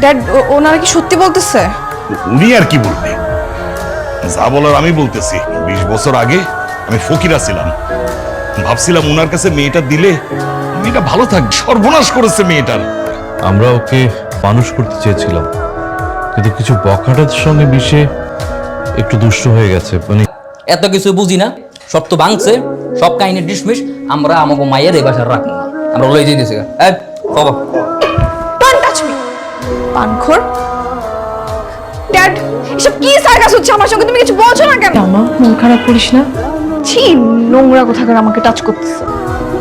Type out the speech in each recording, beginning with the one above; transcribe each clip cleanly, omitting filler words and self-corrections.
Dad ওনারা কি সত্যি বলতেছে? উনি আর কি বলবে, যা বলার আমি বলতেছি। 20 বছর আগে আমি ফকিরা ছিলাম, ভাবছিলাম ওনার কাছে মেয়েটা দিলে মেয়েটা ভালো থাকবে। সর্বনাশ করেছে মেয়েটার। আমরা ওকে মানুষ করতে চেয়েছিলাম, কিন্তু কিছু বখাটের সঙ্গে মিশে একটু দুষ্ট হয়ে গেছে। মানে এত কিছু বুঝি না, সব তো ভাঙছে, সব কাহিনী ডিসমিস। আমরা আমাকে মায়ের এই বাসার রাখবো না, আমরা লই যেতেছি। বাবা ডোন্ট টাচ মি পানখোর। ড্যাড এসব কি সার্কাস হচ্ছে আমার সঙ্গে? তুমি কিছু বলছো না কেন? আমা মন খারাপ করিস না। ছি, নোংরা কোথাকার আমাকে টাচ করতেছে।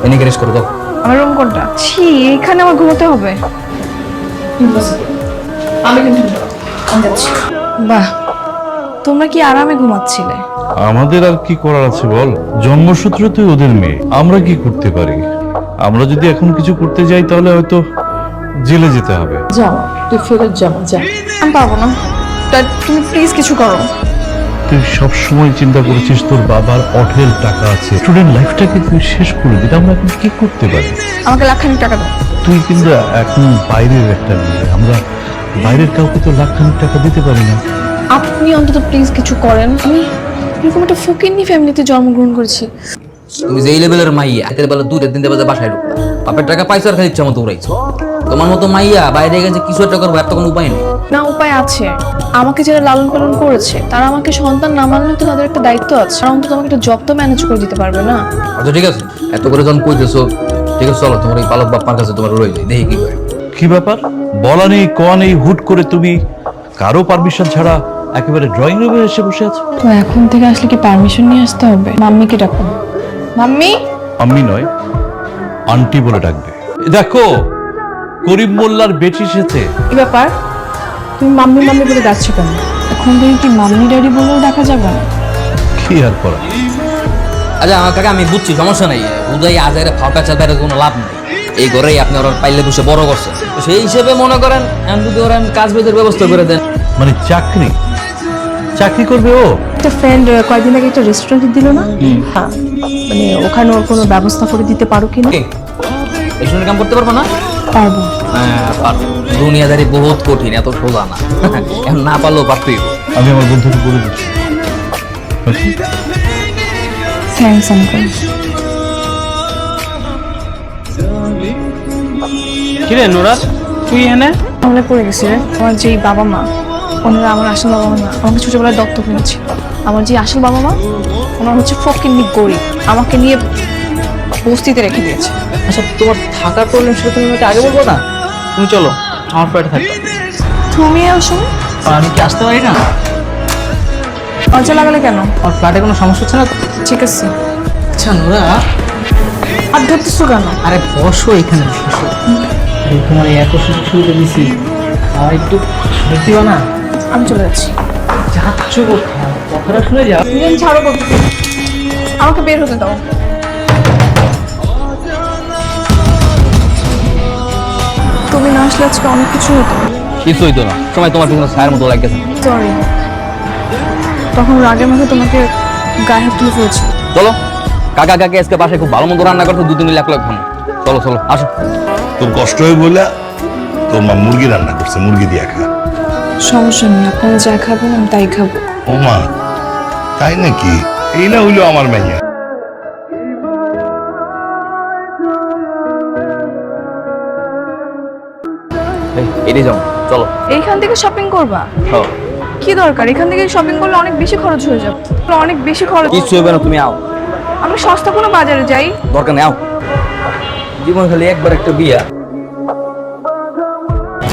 এনে গ্যারেজ করে দাও। আমার রুম কোনটা? ছি, এখানে আমার ঘুমোতে হবে। আমি কিন্তু যাচ্ছি। বাহ, তোমরা কি আরামে ঘুমাচ্ছিলে? আমাদের আর কি করার আছে বল? জন্মসূত্রে তুই ওদের মেয়ে, আমরা কি করতে পারি? আমরা যদি এখন কিছু করতে যাই তাহলে হয়তো জেলে যেতে হবে। যাও তুই ফেরত যাবো, যা। আমি পারবো না। ড্যাড তুমি প্লিজ কিছু করো। তুই সব সময় চিন্তা করেছিস তোর বাবার অঢেল টাকা আছে, স্টুডেন্ট লাইফটাকে তুই শেষ করে দিলি। আমরা এখন কি করতে পারি? আমাকে লাখখানিক টাকা দাও। তুই কিন্তু এখন বাইরের একটা মেয়ে, আমরা বাইরের কাউকে তো লাখখানিক টাকা দিতে পারি না। আপনি অন্তত প্লিজ কিছু করেন। আমি এরকম একটা ফকিন্নি ফ্যামিলিতে জন্মগ্রহণ করেছি। তুমি যে লেভেলের মাইয়া, একের বেলা 2-3 বাজে বাসায় ঢুকবা, বাপের টাকা পাইছো আর খালি ইচ্ছা মতো উড়াইছো। তোমার মতো মাইয়া বাইরে গেছে কিছু একটা করবো, এত কোনো উপায় নেই। না, উপায় আছে। আমাকে যারা লালন পালন করেছে তারা আমাকে সন্তান না মানলে তো তাদের একটা দায়িত্ব আছে। আর অন্তত আমাকে একটা জব তো ম্যানেজ করে দিতে পারবে না? আচ্ছা ঠিক আছে, এত করে যখন কইতেছো, ঠিক আছে চলো তোমার এই পালক বাপ্পার কাছে তোমার রয়ে যায়, দেখি কি করে। কি ব্যাপার? বলা নেই কওয়া নেই, হুট করে তুমি কারো পারমিশন ছাড়া একেবারে ড্রয়িং রুমে এসে বসে আছো। তো এখন থেকে আসলে কি পারমিশন নিয়ে আসতে হবে? মাম্মিকে ডাকো। মাম্মি, আম্মি নয়, আন্টি বলে ডাকবে। দেখো, করিম মোল্লার বেটি এসেছে। কি ব্যাপার, তুমি মাম্মি মাম্মি বলে ডাকছো কেন? এখন থেকে কি মাম্মি ড্যাডি বলেও ডাকা যাবে না? কি আর করা? আচ্ছা আমার কাকা আমি বুঝছি, সমস্যা নাই। উদয় আজের ফাঁকা চাঁদের কোনো লাভ নেই। এই ঘরেই আপনি ওরা পাইলে বসে বড় করছেন, তো সেই হিসেবে মনে করেন এখন যদি ওরা কাজ বেদের ব্যবস্থা করে দেন। মানে চাকরি চাকরি করবে ও? একটা ফ্রেন্ড কয়েকদিন আগে একটা রেস্টুরেন্টে দিল না? হ্যাঁ, মানে ওখানে ওর কোনো ব্যবস্থা করে দিতে পারো কি না? এই সময় কাম করতে পারবো না? পারবো। হ্যাঁ পারবো। দুনিয়াদারি বহুত কঠিন, এত সোজা না। এখন না পারলেও পারতেই। আমি আমার বন্ধুকে বলে দিচ্ছি। Thanks uncle. কিরে নোরা, তুই এনে? মনে পড়ে গেছে রে, আমার যেই বাবা মা, ওনারা আমার আসল বাবা মা না, আমাকে ছোটবেলায় দত্তক নিয়েছিল। আমার যে আসল বাবা মা, ওনার হচ্ছে ফকিন্নি গরিব, আমাকে নিয়ে বস্তিতে রেখে দিয়েছে। আচ্ছা তোমার থাকার প্রবলেম সেটা তুমি আমাকে আগে বলবো না? তুমি চলো আমার ফ্ল্যাটে থাকবে। তুমি আসো। আমি কি আসতে পারি না? দরজা লাগালে কেন? আমার ফ্ল্যাটে কোনো সমস্যা হচ্ছে না তো? ঠিক আছে। আচ্ছা নোরা, হাত ধরতেছো কেন? আরে বসো এখানে, বসো। আরে তোমার এই এত সুযোগ সুবিধা দিছি, আমার একটু শুনতে দিবা না? আমি চলে যাচ্ছি। যাচ্ছ কোথায়? কথাটা শুনে যাও। তুমি ছাড়ো বলতে, আমাকে বের হতে দাও। তুমি না আসলে আজকে অনেক কিছু হতো। কিছু হইতো না, সময় তোমার পিছনে ছায়ের মতো লাগতেছে। সরি, তখন রাগের মাঝে তোমাকে গায়ে হাত তুলে ফেলেছি। চলো, কাকা কাকে আজকে বাসায় খুব ভালো মতো রান্না করতে, 2-3 মিনিট এক লাখ খাবো। চলো চলো আসো। তোর কষ্ট হয়ে বলে তোর মা মুরগি রান্না করছে, মুরগি দিয়ে খা। সমস্যা নেই, আপনারা যা খাবেন আমি তাই খাবো। ও মা, তাই নাকি? এই না হইলো আমার মাইয়া। এটাই যাও, চলো। এইখান থেকে শপিং করবা? হ্যাঁ। কি দরকার? এখান থেকে শপিং করলে অনেক বেশি খরচ হয়ে যাবে। অনেক বেশি খরচ। কিছু হবে না, তুমি আও। আমি সস্তা কোনো বাজারে যাই। দরকার নেই, আও। জীবন খালি একবার একটা বিয়া।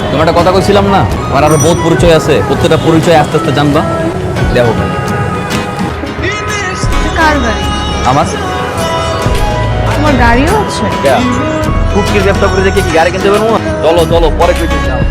তোমার একটা কথা কইছিলাম না, আমার আরো বহুত পরিচয় আছে, প্রত্যেকটা পরিচয় আস্তে আস্তে জানবা। দেখো কার গাড়ি? আমার তোমার গাড়িও আছে? খুব কি ব্যবসা করে দেখে কি গাড়ি কিনতে পারবো না? চলো চলো, পরে কইতে যাও।